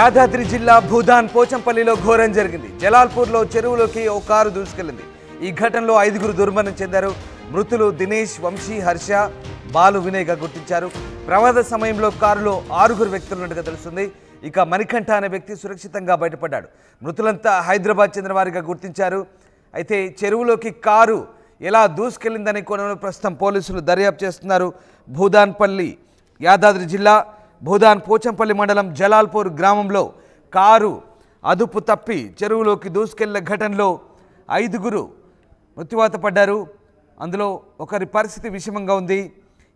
యాదాద్రి జిల్లా భూదాన్ పోచంపల్లిలో ఘోరం జరిగింది. జలాల్పూర్లో చెరువులోకి ఓ కారు దూసుకెళ్లింది. ఈ ఘటనలో 5గురు దుర్మరణం చెందారు. మృతులు దినేష్, వంశీ, హర్ష, బాలు, వినయ్గా గుర్తించారు. ప్రమాద సమయంలో కారులో 6గురు వ్యక్తులున్నట్టుగా తెలుస్తుంది. ఇక మణికంఠ అనే వ్యక్తి సురక్షితంగా బయటపడ్డాడు. మృతులంతా హైదరాబాద్ చెందిన వారిగా గుర్తించారు. అయితే చెరువులోకి కారు ఎలా దూసుకెళ్లిందనే కోణంలో ప్రస్తుతం పోలీసులు దర్యాప్తు చేస్తున్నారు. భూదాన్పల్లి, యాదాద్రి జిల్లా భూదాన్ పోచంపల్లి మండలం జలాల్పూర్ గ్రామంలో కారు అదుపు తప్పి చెరువులోకి దూసుకెళ్లిన ఘటనలో 5గురు మృత్యువాత పడ్డారు. అందులో ఒకరి పరిస్థితి విషమంగా ఉంది.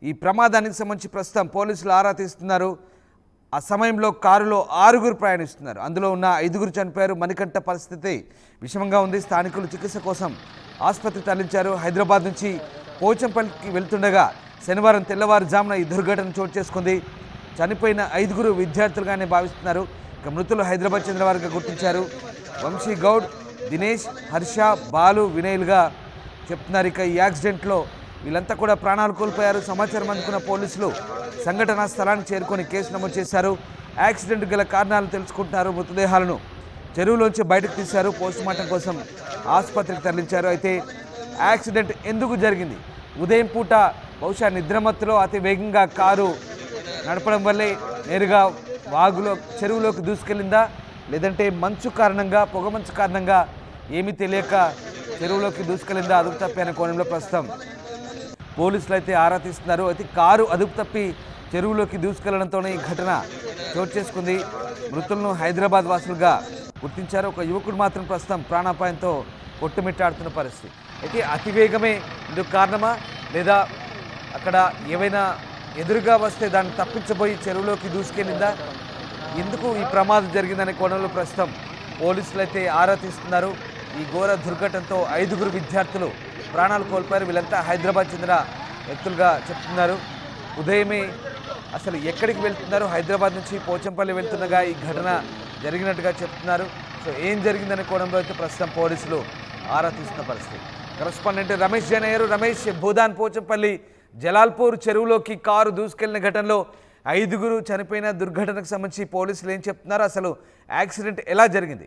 ఈ ప్రమాదానికి సంబంధించి ప్రస్తుతం పోలీసులు ఆరా తీస్తున్నారు. ఆ సమయంలో కారులో 6గురు ప్రయాణిస్తున్నారు. అందులో ఉన్న 5గురు చనిపోయారు. మణికంఠ పరిస్థితి విషమంగా ఉంది. స్థానికులు చికిత్స కోసం ఆసుపత్రికి తరలించారు. హైదరాబాద్ నుంచి పోచంపల్లికి వెళ్తుండగా శనివారం తెల్లవారుజామున ఈ దుర్ఘటన చోటు చేసుకుంది. చనిపోయిన 5గురు విద్యార్థులుగానే భావిస్తున్నారు. ఇక మృతులు హైదరాబాద్ చెందిన వారిగా గుర్తించారు. వంశీ గౌడ్, దినేష్, హర్ష, బాలు, వినయ్లుగా చెప్తున్నారు. ఇక ఈ యాక్సిడెంట్లో వీళ్ళంతా కూడా ప్రాణాలు కోల్పోయారు. సమాచారం అందుకున్న పోలీసులు సంఘటనా స్థలానికి చేరుకొని కేసు నమోదు చేశారు. యాక్సిడెంట్ గల కారణాలు తెలుసుకుంటున్నారు. మృతదేహాలను చెరువులోంచి బయటకు తీశారు. పోస్టుమార్టం కోసం ఆసుపత్రికి తరలించారు. అయితే యాక్సిడెంట్ ఎందుకు జరిగింది? ఉదయం పూట బహుశా నిద్రమత్తులో అతి వేగంగా కారు నడపడం వల్లే నేరుగా వాగులో చెరువులోకి దూసుకెళ్ళిందా, లేదంటే మంచు కారణంగా, పొగ మంచు కారణంగా ఏమీ తెలియక చెరువులోకి దూసుకెళ్ళిందా? అదుపు తప్పి అనే కోణంలో ప్రస్తుతం పోలీసులు అయితే ఆరా తీస్తున్నారు. అయితే కారు అదుపు తప్పి చెరువులోకి దూసుకెళ్లడంతోనే ఈ ఘటన చోటు చేసుకుంది. మృతులను హైదరాబాద్ వాసులుగా గుర్తించారు. ఒక యువకుడు మాత్రం ప్రస్తుతం ప్రాణాపాయంతో కొట్టుమిట్టాడుతున్న పరిస్థితి. అయితే అతివేగమే ఇందుకు కారణమా, లేదా అక్కడ ఏవైనా ఎదురుగా వస్తే దాన్ని తప్పించబోయి చెరువులోకి దూసుకెళ్ళిందా? ఎందుకు ఈ ప్రమాదం జరిగిందనే కోణంలో ప్రస్తుతం పోలీసులు అయితే ఆరా తీస్తున్నారు. ఈ ఘోర దుర్ఘటనతో 5గురు విద్యార్థులు ప్రాణాలు కోల్పోయారు. వీళ్ళంతా హైదరాబాద్ చెందిన వ్యక్తులుగా చెప్తున్నారు. ఉదయమే అసలు ఎక్కడికి వెళ్తున్నారు? హైదరాబాద్ నుంచి పోచంపల్లి వెళ్తుండగా ఈ ఘటన జరిగినట్టుగా చెప్తున్నారు. సో ఏం జరిగిందనే కోణంలో అయితే ప్రస్తుతం పోలీసులు ఆరా తీస్తున్న పరిస్థితి. కరెస్పాండెంట్ రమేష్ జైన్ అయ్యారు. రమేష్, భూదాన్ పోచంపల్లి జలాల్పూర్ చెరువులోకి కారు దూసుకెళ్లిన ఘటనలో 5గురు చనిపోయిన దుర్ఘటనకు సంబంధించి పోలీసులు ఏం చెప్తున్నారు? అసలు యాక్సిడెంట్ ఎలా జరిగింది?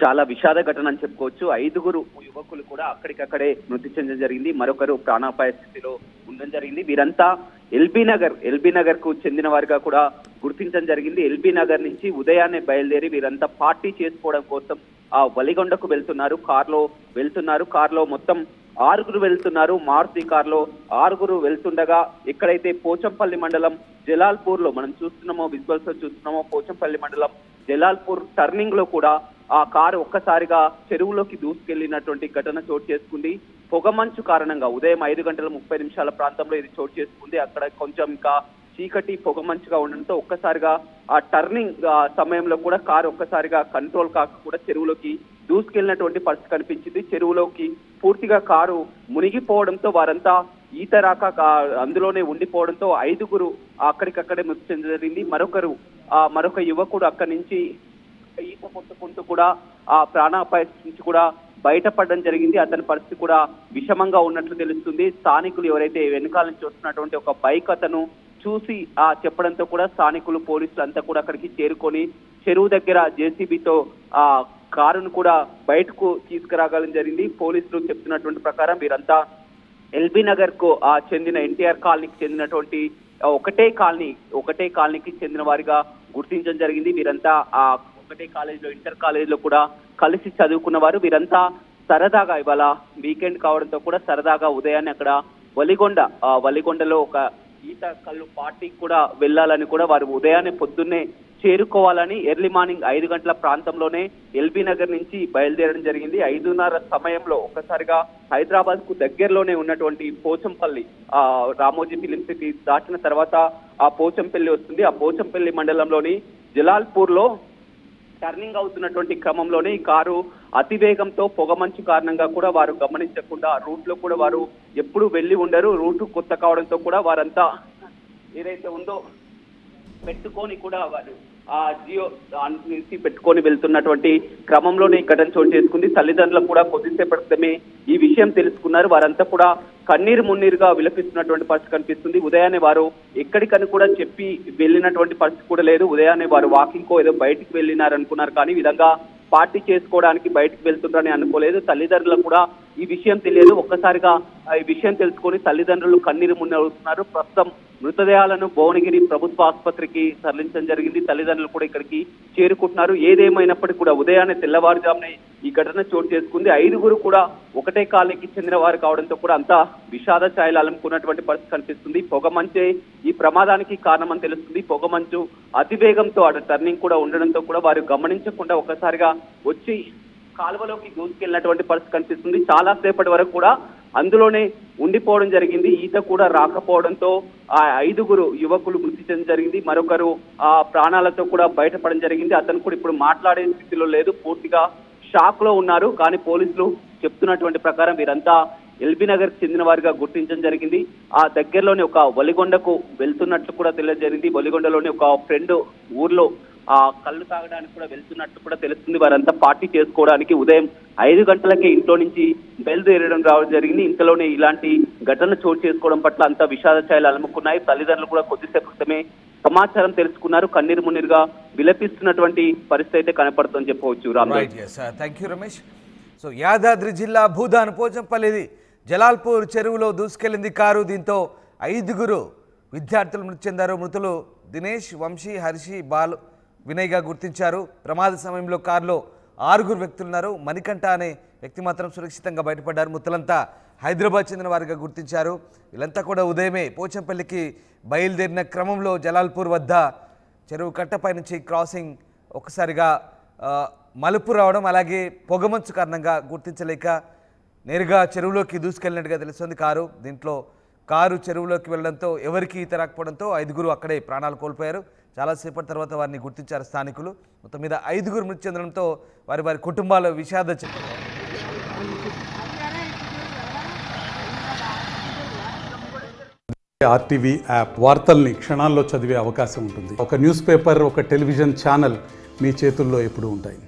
చాలా విషాద ఘటన అని చెప్పుకోవచ్చు. 5గురు యువకులు కూడా అక్కడికక్కడే మృతి చెందడం జరిగింది. మరొకరు ప్రాణాపాయ స్థితిలో ఉండడం జరిగింది. వీరంతా ఎల్బీ నగర్ కు చెందిన వారిగా కూడా గుర్తించడం జరిగింది. ఎల్బీ నగర్ నుంచి ఉదయాన్నే బయలుదేరి వీరంతా పార్టీ చేసుకోవడం కోసం ఆ వలిగొండకు వెళ్తున్నారు. కారులో మొత్తం 6గురు వెళ్తున్నారు. మారుతి కారులో 6గురు వెళ్తుండగా ఎక్కడైతే పోచంపల్లి మండలం జలాల్పూర్ లో మనం విజువల్స్ చూస్తున్నామో పోచంపల్లి మండలం జలాల్పూర్ టర్నింగ్ లో కూడా ఆ కారు ఒక్కసారిగా చెరువులోకి దూసుకెళ్లినటువంటి ఘటన చోటు చేసుకుంది. పొగమంచు కారణంగా ఉదయం 5:30 ప్రాంతంలో ఇది చోటు చేసుకుంది. అక్కడ కొంచెం ఇంకా చీకటి పొగమంచుగా ఉండడంతో ఒక్కసారిగా ఆ టర్నింగ్ సమయంలో కూడా కారు ఒక్కసారిగా కంట్రోల్ కాక కూడా చెరువులోకి దూసుకెళ్లినటువంటి పరిస్థితి కనిపించింది. చెరువులోకి పూర్తిగా కారు మునిగిపోవడంతో వారంతా ఈత రాక అందులోనే ఉండిపోవడంతో 5గురు అక్కడికక్కడే మృతి చెందడం జరిగింది. మరొక యువకుడు అక్కడి నుంచి ఈత కొట్టుకుంటూ కూడా ఆ ప్రాణాపాయ నుంచి కూడా బయటపడడం జరిగింది. అతని పరిస్థితి కూడా విషమంగా ఉన్నట్లు తెలుస్తుంది. స్థానికులు ఎవరైతే వెనకాల నుంచి వస్తున్నటువంటి ఒక బైక్ అతను చూసి చెప్పడంతో కూడా స్థానికులు, పోలీసులు అంతా కూడా అక్కడికి చేరుకొని చెరువు దగ్గర జేసీబీతో ఆ కారును కూడా బయటకు తీసుకురాగలం జరిగింది. పోలీసులు చెప్తున్నటువంటి ప్రకారం వీరంతా ఎల్బీ నగర్ కు చెందిన ఎన్టీఆర్ కాలనీకి చెందినటువంటి ఒకటే కాలనీకి చెందిన వారిగా గుర్తించడం జరిగింది. వీరంతా ఆ ఒకటే కాలేజీలో, ఇంటర్ కాలేజీలో కూడా కలిసి చదువుకున్న వారు. వీరంతా సరదాగా ఇవాళ వీకెండ్ కావడంతో కూడా సరదాగా ఉదయాన్నే అక్కడ వలిగొండలో ఒక ఈత కళ్ళు పార్టీకి కూడా వెళ్ళాలని కూడా వారు ఉదయాన్నే పొద్దున్నే చేరుకోవాలని ఎర్లీ మార్నింగ్ 5 గంటల ప్రాంతంలోనే ఎల్బీ నగర్ నుంచి బయలుదేరడం జరిగింది. 5:30 సమయంలో ఒక్కసారిగా హైదరాబాద్ కు దగ్గరలోనే ఉన్నటువంటి పోచంపల్లి రామోజీ ఫిలిం సిటీ దాటిన తర్వాత ఆ పోచంపల్లి వస్తుంది. ఆ పోచంపల్లి మండలంలోని జలాల్పూర్ లో టర్నింగ్ అవుతున్నటువంటి క్రమంలోనే ఈ కారు అతివేగంతో పొగమంచు కారణంగా కూడా వారు గమనించకుండా రూట్ లో కూడా వారు ఎప్పుడు వెళ్లి ఉండరు. రూట్ కొత్త కావడంతో కూడా వారంతా ఏదైతే ఉందో పెట్టుకొని కూడా వారు ఆ జియో పెట్టుకొని వెళ్తున్నటువంటి క్రమంలోనే ఈ ఘటన చోటు చేసుకుంది. తల్లిదండ్రులు కూడా కొద్దిసేపటి క్రితమే ఈ విషయం తెలుసుకున్నారు. వారంతా కూడా కన్నీరు మున్నీరుగా విలపిస్తున్నటువంటి పరిస్థితి కనిపిస్తుంది. ఉదయాన్నే వారు ఎక్కడికని కూడా చెప్పి వెళ్ళినటువంటి పరిస్థితి కూడా లేదు. ఉదయాన్నే వారు వాకింగ్ కో ఏదో బయటికి వెళ్ళినారనుకున్నారు, కానీ ఈ విధంగా పార్టీ చేసుకోవడానికి బయటకు వెళ్తుంటారని అనుకోలేదు. తల్లిదండ్రులకు కూడా ఈ విషయం తెలియదు. ఒక్కసారిగా ఈ విషయం తెలుసుకొని తల్లిదండ్రులు కన్నీరు మున్నవుతున్నారు. ప్రస్తుతం మృతదేహాలను భువనగిరి ప్రభుత్వ ఆసుపత్రికి తరలించడం జరిగింది. తల్లిదండ్రులు కూడా ఇక్కడికి చేరుకుంటున్నారు. ఏదేమైనప్పటికీ కూడా ఉదయాన్నే తెల్లవారుజామునే ఈ ఘటన చోటు చేసుకుంది. 5గురు కూడా ఒకటే కాలనీకి చెందిన వారు కావడంతో కూడా అంతా విషాద ఛాయలు అలుముకున్నటువంటి పరిస్థితి కనిపిస్తుంది. పొగమంచే ఈ ప్రమాదానికి కారణమని తెలుస్తుంది. పొగమంచు అతివేగంతో అటు టర్నింగ్ కూడా ఉండడంతో కూడా వారు గమనించకుండా ఒక్కసారిగా వచ్చి కాలువలోకి దూసుకెళ్ళినటువంటి పరిస్థితి కనిపిస్తుంది. చాలా సేపటి వరకు కూడా అందులోనే ఉండిపోవడం జరిగింది. ఈత కూడా రాకపోవడంతో ఆ 5గురు యువకులు మృతి చెందడం జరిగింది. మరొకరు ఆ ప్రాణాలతో కూడా బయటపడడం జరిగింది. అతను కూడా ఇప్పుడు మాట్లాడే స్థితిలో లేదు, పూర్తిగా షాక్ లో ఉన్నారు. కానీ పోలీసులు చెప్తున్నటువంటి ప్రకారం వీరంతా ఎల్బీ నగర్ చెందిన వారిగా గుర్తించడం జరిగింది. ఆ దగ్గరలోని ఒక వలిగొండకు వెళ్తున్నట్లు కూడా తెలియజేరింది. వలిగొండలోని ఒక ఫ్రెండ్ ఊర్లో ఆ కళ్ళు తాగడానికి కూడా వెళ్తున్నట్టు కూడా తెలుస్తుంది. వారంతా పార్టీ చేసుకోవడానికి ఉదయం 5 గంటలకే ఇంట్లో నుంచి బయలుదేరడం రావడం జరిగింది. ఇంతలోనే ఇలాంటి ఘటన చోటు చేసుకోవడం పట్ల అంతా విషాద ఛాయలు అలుముకున్నాయి. తల్లిదండ్రులు కూడా కొద్దిసేపు క్రితమే సమాచారం తెలుసుకున్నారు. కన్నీరు మున్నీరుగా విలపిస్తున్నటువంటి పరిస్థితి అయితే కనపడుతుందని చెప్పవచ్చు. Thank you Ramesh. So Yadadri జిల్లా భూదాన్ పోచంపల్లి జలాల్పూర్ చెరువులో దూసుకెళ్లింది కారు. దీంతో 5గురు విద్యార్థులు మృతి చెందారు. మృతులు దినేష్, వంశీ, హర్షి, బాలు, వినయ్గా గుర్తించారు. ప్రమాద సమయంలో కారులో 6గురు వ్యక్తులున్నారు. మణికంఠ అనే వ్యక్తి మాత్రం సురక్షితంగా బయటపడ్డారు. మృతులంతా హైదరాబాద్ చెందిన వారిగా గుర్తించారు. వీళ్ళంతా కూడా ఉదయమే పోచంపల్లికి బయలుదేరిన క్రమంలో జలాల్పూర్ వద్ద చెరువు కట్టపై నుంచి క్రాసింగ్ ఒక్కసారిగా మలుపు రావడం, అలాగే పొగమంచు కారణంగా గుర్తించలేక నేరుగా చెరువులోకి దూసుకెళ్ళినట్టుగా తెలుస్తుంది కారు. దీంట్లో కారు చెరువులోకి వెళ్ళడంతో ఎవరికి ఈత రాకపోవడంతో 5గురు అక్కడే ప్రాణాలు కోల్పోయారు. చాలాసేపటి తర్వాత వారిని గుర్తించారు స్థానికులు. మొత్తం మీద 5గురు మృతి చెందడంతో వారి వారి కుటుంబాల విషాద ఆర్టీవీ యాప్ వార్తల్ని క్షణాల్లో చదివే అవకాశం ఉంటుంది. ఒక న్యూస్ పేపర్, ఒక టెలివిజన్ ఛానల్ మీ చేతుల్లో ఎప్పుడూ ఉంటాయి.